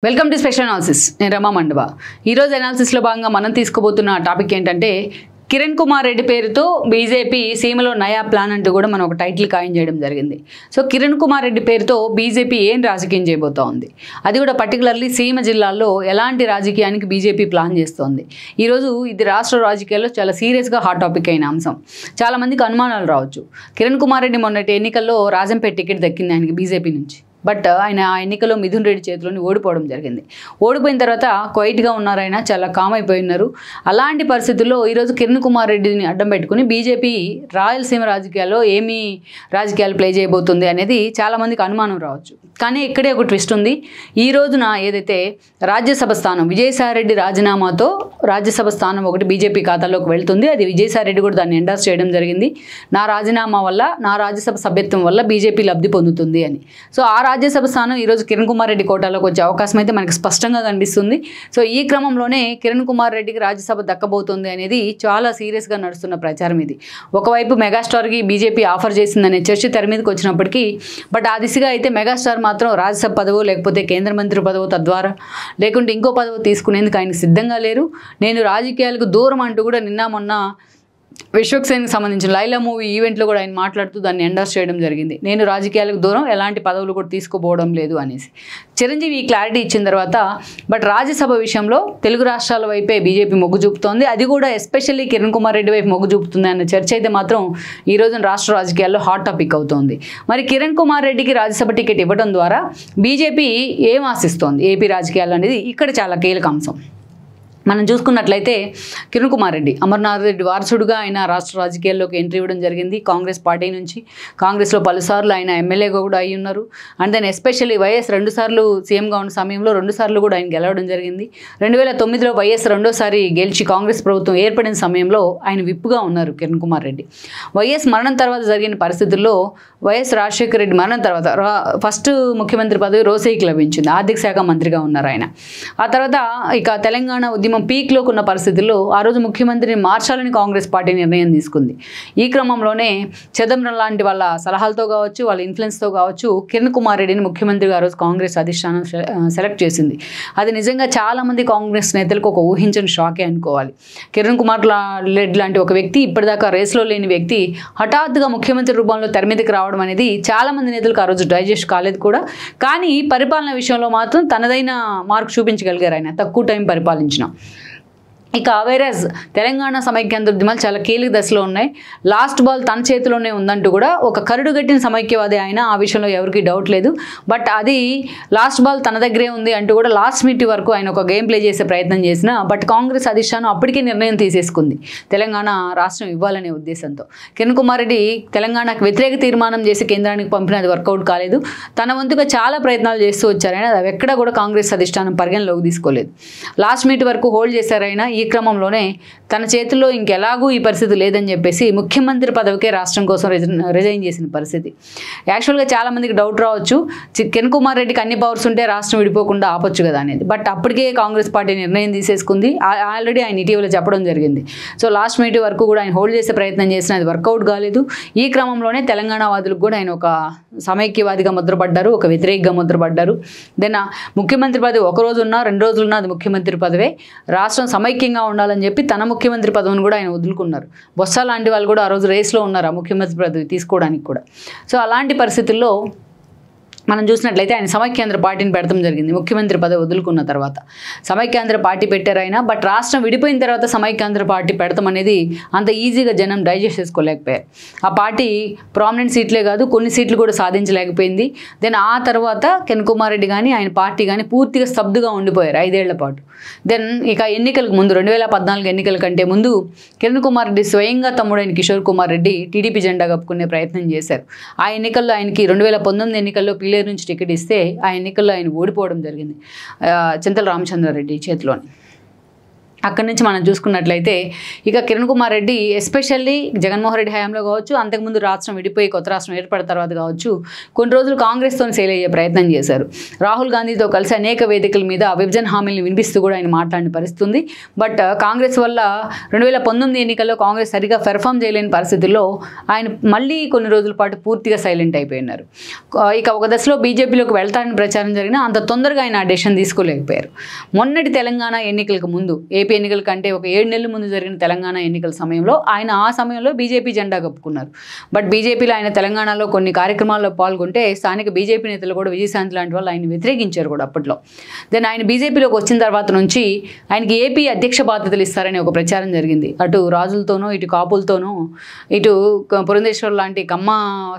Welcome to special analysis. నేను రమా మండవ. ఈరోజు అనాలిసిస్లో భాగంగా మనం తీసుకోబోతున్న టాపిక్ ఏంటంటే కిరణ్ కుమార్ రెడ్డి పేరుతో బీజేపీ సీమలో నయా ప్లాన్ అంటూ కూడా మనం ఒక టైటిల్ ఖాయం చేయడం జరిగింది. సో కిరణ్ కుమార్ రెడ్డి పేరుతో బీజేపీ ఏం రాజకీయం చేయబోతూ ఉంది, అది కూడా పర్టికులర్లీ సీమ జిల్లాల్లో ఎలాంటి రాజకీయానికి బీజేపీ ప్లాన్ చేస్తోంది. ఈరోజు ఇది రాష్ట్ర రాజకీయాల్లో చాలా సీరియస్గా హాట్ టాపిక్ అయిన అంశం. చాలామందికి అనుమానాలు రావచ్చు. కిరణ్ కుమార్ రెడ్డి మొన్నటి ఎన్నికల్లో రాజంపేట టికెట్ దక్కింది ఆయనకి బీజేపీ నుంచి. బట్ ఆయన ఆ ఎన్నికల్లో మిథున్ రెడ్డి చేతిలోని ఓడిపోవడం జరిగింది. ఓడిపోయిన తర్వాత క్వైట్గా ఉన్నారు, ఆయన చాలా కామ్ అయిపోయి ఉన్నారు. అలాంటి పరిస్థితుల్లో ఈరోజు కిరణ్ కుమార్ రెడ్డిని అడ్డం పెట్టుకుని బీజేపీ రాయలసీమ రాజకీయాల్లో ఏమీ రాజకీయాలు ప్లే చేయబోతుంది అనేది చాలామందికి అనుమానం రావచ్చు. కానీ ఇక్కడే ఒక ట్విస్ట్ ఉంది. ఈ రోజున ఏదైతే రాజ్యసభ స్థానం విజయసాయిరెడ్డి రాజీనామాతో రాజ్యసభ స్థానం ఒకటి బీజేపీ ఖాతాలోకి వెళ్తుంది. అది విజయసాయిరెడ్డి కూడా దాన్ని ఎండార్స్ చేయడం జరిగింది. నా రాజీనామా వల్ల, నా రాజ్యసభ సభ్యత్వం వల్ల బీజేపీ లబ్ధి పొందుతుంది అని. సో ఆ రాజ్యసభ స్థానం ఈరోజు కిరణ్ కుమార్ రెడ్డి కోటాలోకి వచ్చే అవకాశం అయితే మనకి స్పష్టంగా కనిపిస్తుంది. సో ఈ క్రమంలోనే కిరణ్ కుమార్ రెడ్డికి రాజ్యసభ దక్కబోతుంది అనేది చాలా సీరియస్గా నడుస్తున్న ప్రచారం ఇది. ఒకవైపు మెగాస్టార్కి బీజేపీ ఆఫర్ చేసిందనే చర్చ తెర మీదకి వచ్చినప్పటికీ బట్ ఆ దిశగా అయితే మెగాస్టార్ మాత్రం రాజ్యసభ పదవో లేకపోతే కేంద్ర మంత్రి పదవో తద్వారా లేకుంటే ఇంకో పదవో తీసుకునేందుకు ఆయన సిద్ధంగా లేరు. నేను రాజకీయాలకు దూరం అంటూ కూడా నిన్న మొన్న విశ్వక్సేన్కి సంబంధించిన లైలా మూవీ ఈవెంట్లో కూడా ఆయన మాట్లాడుతూ దాన్ని ఎండార్స్ చేయడం జరిగింది. నేను రాజకీయాలకు దూరం, ఎలాంటి పదవులు కూడా తీసుకోపోవడం లేదు అనేసి. చిరంజీవి ఈ క్లారిటీ ఇచ్చిన తర్వాత బట్ రాజ్యసభ విషయంలో తెలుగు రాష్ట్రాల వైపే బీజేపీ మొగ్గు చూపుతోంది. అది కూడా ఎస్పెషల్లీ కిరణ్ కుమార్ రెడ్డి వైపు మొగ్గు చూపుతుంది అన్న చర్చ అయితే మాత్రం ఈ రోజున రాష్ట్ర రాజకీయాల్లో హాట్ టాపిక్ అవుతోంది. మరి కిరణ్ కుమార్ రెడ్డికి రాజ్యసభ టికెట్ ఇవ్వడం ద్వారా బీజేపీ ఏం ఆశిస్తోంది ఏపీ రాజకీయాలు అనేది ఇక్కడ చాలా కీలక అంశం. మనం చూసుకున్నట్లయితే కిరణ్ కుమార్ రెడ్డి అమర్నాథ్ రెడ్డి వారసుడుగా ఆయన రాష్ట్ర రాజకీయాల్లోకి ఎంట్రీ ఇవ్వడం జరిగింది కాంగ్రెస్ పార్టీ నుంచి. కాంగ్రెస్లో పలుసార్లు ఆయన ఎమ్మెల్యేగా కూడా అయి ఉన్నారు. అండ్ దెన్ ఎస్పెషల్లీ వైఎస్ 2 సార్లు సీఎంగా ఉన్న సమయంలో 2 సార్లు కూడా ఆయన గెలవడం జరిగింది. 2009లో వైఎస్ 2సారి గెలిచి కాంగ్రెస్ ప్రభుత్వం ఏర్పడిన సమయంలో ఆయన విప్పుగా ఉన్నారు కిరణ్ కుమార్ రెడ్డి. వైఎస్ మరణం తర్వాత జరిగిన పరిస్థితుల్లో వైఎస్ రాజశేఖర రెడ్డి మరణం తర్వాత ఫస్ట్ ముఖ్యమంత్రి పదవి రోసయ్యకి లభించింది. ఆర్థిక శాఖ మంత్రిగా ఉన్నారు ఆయన. ఆ తర్వాత ఇక తెలంగాణ ఉద్యమం పీక్లోకి ఉన్న పరిస్థితుల్లో ఆ రోజు ముఖ్యమంత్రిని మార్చాలని కాంగ్రెస్ పార్టీ నిర్ణయం తీసుకుంది. ఈ క్రమంలోనే చిదంబరం లాంటి వాళ్ళ సలహాలతో కావచ్చు, వాళ్ళ ఇన్ఫ్లుయెన్స్తో కావచ్చు, కిరణ్ కుమార్ రెడ్డిని ముఖ్యమంత్రిగా ఆ రోజు కాంగ్రెస్ అధిష్టానం సెలెక్ట్ చేసింది. అది నిజంగా చాలామంది కాంగ్రెస్ నేతలకు ఒక ఊహించని షాకే అనుకోవాలి. కిరణ్ కుమార్ రెడ్డి లాంటి ఒక వ్యక్తి, ఇప్పటిదాకా రేస్లో లేని వ్యక్తి హఠాత్తుగా ముఖ్యమంత్రి రూపంలో తెర మీదకి రావడం అనేది చాలామంది నేతలకు ఆ రోజు డైజెస్ట్ కాలేదు కూడా. కానీ పరిపాలన విషయంలో మాత్రం తనదైన మార్క్ చూపించగలిగారు ఆయన, తక్కువ టైం పరిపాలించిన. ఇక వేరేజ్ తెలంగాణ సమైక్యాంధ్ర ఉద్యమాలు చాలా కీలక దశలో ఉన్నాయి. లాస్ట్ బాల్ తన చేతిలోనే ఉందంటూ కూడా ఒక కరుడుగట్టిన సమైక్యవాది ఆయన, ఆ విషయంలో ఎవరికి డౌట్ లేదు. బట్ అది లాస్ట్ బాల్ తన దగ్గరే ఉంది అంటూ కూడా లాస్ట్ మినిట్ వరకు ఆయన ఒక గేమ్ ప్లే చేసే ప్రయత్నం చేసిన బట్ కాంగ్రెస్ అధిష్టానం అప్పటికే నిర్ణయం తీసేసుకుంది తెలంగాణ రాష్ట్రం ఇవ్వాలనే ఉద్దేశంతో. కిరణ్ కుమార్ రెడ్డి తెలంగాణకు వ్యతిరేక తీర్మానం చేసి కేంద్రానికి పంపిన అది వర్కౌట్ కాలేదు. తన వంతుగా చాలా ప్రయత్నాలు చేస్తూ వచ్చారైనా అది ఎక్కడ కూడా కాంగ్రెస్ అధిష్టానం పరిగణలోకి తీసుకోలేదు. లాస్ట్ మినిట్ వరకు హోల్డ్ చేశారైనా. ఈ క్రమంలోనే తన చేతుల్లో ఇంకెలాగూ ఈ పరిస్థితి లేదని చెప్పేసి ముఖ్యమంత్రి పదవికే రాష్ట్రం కోసం రిజైన్ చేసిన పరిస్థితి. యాక్చువల్గా చాలామందికి డౌట్ రావచ్చు, కిరణ్ కుమార్ రెడ్డికి అన్ని పవర్స్ ఉంటే రాష్ట్రం విడిపోకుండా ఆపొచ్చు కదా అనేది. బట్ అప్పటికే కాంగ్రెస్ పార్టీ నిర్ణయం తీసేసుకుంది. ఆల్రెడీ ఆయన ఇటీవల చెప్పడం జరిగింది. సో లాస్ట్ మినిట్ వరకు కూడా ఆయన హోల్డ్ చేసే ప్రయత్నం చేసిన అది వర్కౌట్ కాలేదు. ఈ క్రమంలోనే తెలంగాణ వాదులకు కూడా ఆయన ఒక సమైక్యవాదిగా ముద్రపడ్డారు, ఒక వ్యతిరేకగా ముద్రపడ్డారు. దెన్ ముఖ్యమంత్రి పదవి ఒక రోజు ఉన్నా 2 రోజులు ఉన్నా అది ముఖ్యమంత్రి పదవే. రాష్ట్రం సమైక్యంగా ఉండాలని చెప్పి తన ముఖ్యమంత్రి పదవిని కూడా ఆయన వదులుకున్నారు. బొత్స లాంటి వాళ్ళు కూడా ఆ రోజు రేస్లో ఉన్నారు ఆ ముఖ్యమంత్రి పదవి తీసుకోవడానికి కూడా. సో అలాంటి పరిస్థితుల్లో మనం చూసినట్లయితే ఆయన సమైక్యాంధ్ర పార్టీని పెడతాం జరిగింది. ముఖ్యమంత్రి పదవి వదులుకున్న తర్వాత సమైక్యాంధ్ర పార్టీ పెట్టారు ఆయన. బట్ రాష్ట్రం విడిపోయిన తర్వాత సమైక్యాంధ్ర పార్టీ పెడతాం అనేది అంత ఈజీగా జనం డైజెస్ట్ చేసుకోలేకపోయారు. ఆ పార్టీ ప్రామినెంట్ సీట్లే కాదు కొన్ని సీట్లు కూడా సాధించలేకపోయింది. దెన్ ఆ తర్వాత కిరణ్ కుమార్ రెడ్డి కానీ ఆయన పార్టీ కానీ పూర్తిగా స్తబ్దుగా ఉండిపోయారు 5 ఏళ్ల పాటు. దెన్ ఇక ఎన్నికలకు ముందు 2014 ఎన్నికల కంటే ముందు కిరణ్ కుమార్ రెడ్డి స్వయంగా తమ్ముడైన కిషోర్ కుమార్ రెడ్డి టీడీపీ జెండా కప్పుకునే ప్రయత్నం చేశారు. ఆ ఎన్నికల్లో ఆయనకి 2019 ఎన్నికల్లో నుంచి టికెట్ ఇస్తే ఆ ఎన్నికల్లో ఆయన ఓడిపోవడం జరిగింది చింతల రామచంద్రారెడ్డి చేతిలోని. అక్కడి నుంచి మనం చూసుకున్నట్లయితే ఇక కిరణ్ కుమార్ రెడ్డి ఎస్పెషల్లీ జగన్మోహన్ రెడ్డి హయాంలో కావచ్చు, అంతకుముందు రాష్ట్రం విడిపోయి కొత్త రాష్ట్రం ఏర్పడిన తర్వాత కావచ్చు, కొన్ని రోజులు కాంగ్రెస్తో సేల్ అయ్యే ప్రయత్నం చేశారు. రాహుల్ గాంధీతో కలిసి అనేక వేదికల మీద విభజన హామీలను వినిపిస్తూ కూడా ఆయన మాట్లాడిన పరిస్థితి ఉంది. బట్ కాంగ్రెస్ వల్ల 2019 ఎన్నికల్లో కాంగ్రెస్ సరిగా పెర్ఫామ్ చేయలేని పరిస్థితుల్లో ఆయన మళ్ళీ కొన్ని రోజుల పాటు పూర్తిగా సైలెంట్ అయిపోయినారు. ఇక ఒక దశలో బీజేపీలోకి వెళ్తారని ప్రచారం జరిగినా అంత తొందరగా ఆయన ఆ డెసిషన్ తీసుకోలేకపోయారు. మొన్నటి తెలంగాణ ఎన్నికలకు ముందు, ఏపీ ఎన్నికల కంటే ఒక 7 నెలల ముందు జరిగిన తెలంగాణ ఎన్నికల సమయంలో ఆయన ఆ సమయంలో బీజేపీ జెండా కప్పుకున్నారు. బట్ బీజేపీలో ఆయన తెలంగాణలో కొన్ని కార్యక్రమాల్లో పాల్గొంటే స్థానిక బీజేపీ నేతలు కూడా విజయశాంతి లాంటి వాళ్ళు ఆయన వ్యతిరేకించారు కూడా అప్పట్లో. దెన్ ఆయన బీజేపీలోకి వచ్చిన తర్వాత నుంచి ఆయనకి ఏపీ అధ్యక్ష బాధ్యతలు ఇస్తారని ఒక ప్రచారం జరిగింది. అటు రాజులతోనూ, ఇటు కాపులతోనూ, ఇటు పురంధేశ్వర్ లాంటి కమ్మ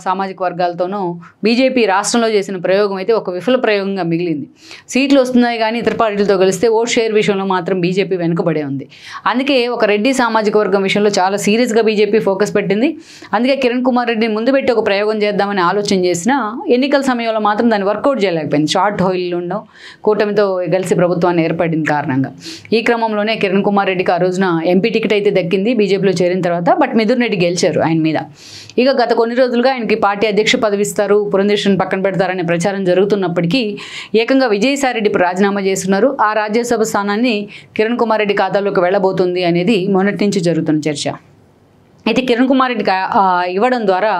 సామాజిక వర్గాలతోనూ బీజేపీ రాష్ట్రంలో చేసిన ప్రయోగం అయితే ఒక విఫల ప్రయోగంగా మిగిలింది. సీట్లు వస్తున్నాయి కానీ ఇతర పార్టీలతో కలిస్తే ఓట్ షేర్ విషయంలో మాత్రం బీజేపీ వెనుకబడే ఉంది. అందుకే ఒక రెడ్డి సామాజిక వర్గం విషయంలో చాలా సీరియస్గా బీజేపీ ఫోకస్ పెట్టింది. అందుకే కిరణ్ కుమార్ రెడ్డిని ముందు పెట్టి ఒక ప్రయోగం చేద్దామని ఆలోచన చేసినా ఎన్నికల సమయంలో మాత్రం దాన్ని వర్కౌట్ చేయలేకపోయింది. షార్ట్ హోయిల్ ఉండవు, కూటమితో కలిసి ప్రభుత్వాన్ని ఏర్పడిన కారణంగా. ఈ క్రమంలోనే కిరణ్ కుమార్ రెడ్డికి ఆ రోజున ఎంపీ టికెట్ అయితే దక్కింది బీజేపీలో చేరిన తర్వాత. బట్ మిథున్ రెడ్డి గెలిచారు ఆయన మీద. ఇక గత కొన్ని రోజులుగా ఆయనకి పార్టీ అధ్యక్ష పదవి ఇస్తారు, పురంధేశ్వరిని పక్కన పెడతారనే ప్రచారం జరుగుతున్నప్పటికీ ఏకంగా విజయసాయి రెడ్డి రాజీనామా చేస్తున్నారు. ఆ రాజ్యసభ స్థానాన్ని కిరణ్ కుమార్ రెడ్డి ఖాతాలోకి వెళ్ళబోతుంది అనేది మొన్నటి నుంచి జరుగుతున్న చర్చ. అయితే కిరణ్ కుమార్ రెడ్డికి ఇవ్వడం ద్వారా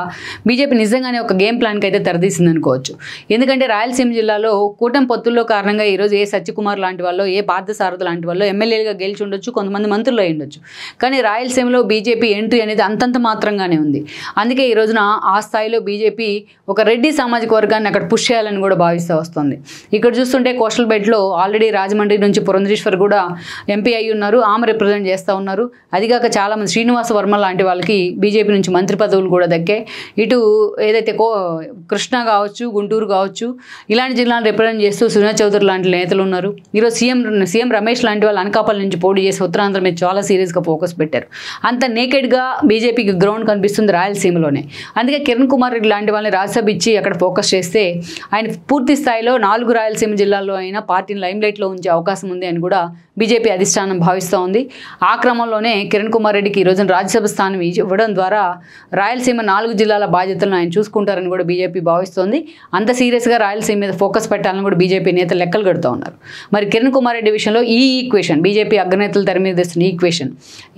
బీజేపీ నిజంగానే ఒక గేమ్ ప్లాన్కి అయితే తెరదీసింది అనుకోవచ్చు. ఎందుకంటే రాయలసీమ జిల్లాలో కూటమి పొత్తుల్లో కారణంగా ఈరోజు ఏ సత్యకుమార్ లాంటి వాళ్ళు, ఏ పార్థసారథి లాంటి వాళ్ళు ఎమ్మెల్యేలుగా గెలిచి ఉండొచ్చు, కొంతమంది మంత్రులు అయి ఉండొచ్చు. కానీ రాయలసీమలో బీజేపీ ఎంట్రీ అనేది అంతంత మాత్రంగానే ఉంది. అందుకే ఈ రోజున ఆ స్థాయిలో బీజేపీ ఒక రెడ్డి సామాజిక వర్గాన్ని అక్కడ పుష్ చేయాలని కూడా భావిస్తూ వస్తుంది. ఇక్కడ చూస్తుంటే కోస్టల్ బెల్ట్లో ఆల్రెడీ రాజమండ్రి నుంచి పురంధేశ్వర్ కూడా ఎంపీ అయి ఉన్నారు, ఆమె రిప్రజెంట్ చేస్తూ ఉన్నారు. అదిగాక చాలామంది శ్రీనివాస వర్మ లాంటి వాళ్ళకి బీజేపీ నుంచి మంత్రి పదవులు కూడా దక్కాయి. ఇటు ఏదైతే కృష్ణా కావచ్చు, గుంటూరు కావచ్చు, ఇలాంటి జిల్లాను రిప్రజెంట్ చేస్తూ సునీల్ చౌదరి లాంటి నేతలు ఉన్నారు. ఈరోజు సీఎం రమేష్ లాంటి వాళ్ళు అనకాపల్లి నుంచి పోటీ చేసి ఉత్తరాంధ్ర మీద చాలా సీరియస్గా ఫోకస్ పెట్టారు. అంత నేకెడ్గా బీజేపీకి గ్రౌండ్ కనిపిస్తుంది రాయలసీమలోనే. అందుకే కిరణ్ కుమార్ రెడ్డి లాంటి వాళ్ళని రాజ్యసభ ఇచ్చి అక్కడ ఫోకస్ చేస్తే ఆయన పూర్తి స్థాయిలో 4 రాయలసీమ జిల్లాల్లో అయినా పార్టీని లైమ్లైట్లో ఉంచే అవకాశం ఉంది అని కూడా బీజేపీ అధిష్టానం భావిస్తూ ఉంది. ఆ క్రమంలోనే కిరణ్ కుమార్ రెడ్డికి ఈ రోజున రాజ్యసభ స్థానం ఇవ్వడం ద్వారా రాయలసీమ 4 జిల్లాల బాధ్యతలను ఆయన చూసుకుంటారని కూడా బీజేపీ భావిస్తోంది. అంత సీరియస్గా రాయలసీమ మీద ఫోకస్ పెట్టాలని కూడా బీజేపీ నేతలు లెక్కలు కడుతూ ఉన్నారు. మరి కిరణ్ కుమార్ రెడ్డి విషయంలో ఈ ఈక్వేషన్, బీజేపీ అగ్రనేతలు తెర మీద తెస్తున్న ఈక్వేషన్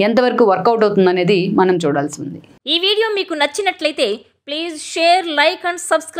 ఎంతవరకు వర్కౌట్ అవుతుందనేది మనం చూడాల్సి ఉంది. ఈ వీడియో మీకు నచ్చినట్లయితే please share, like and subscribe.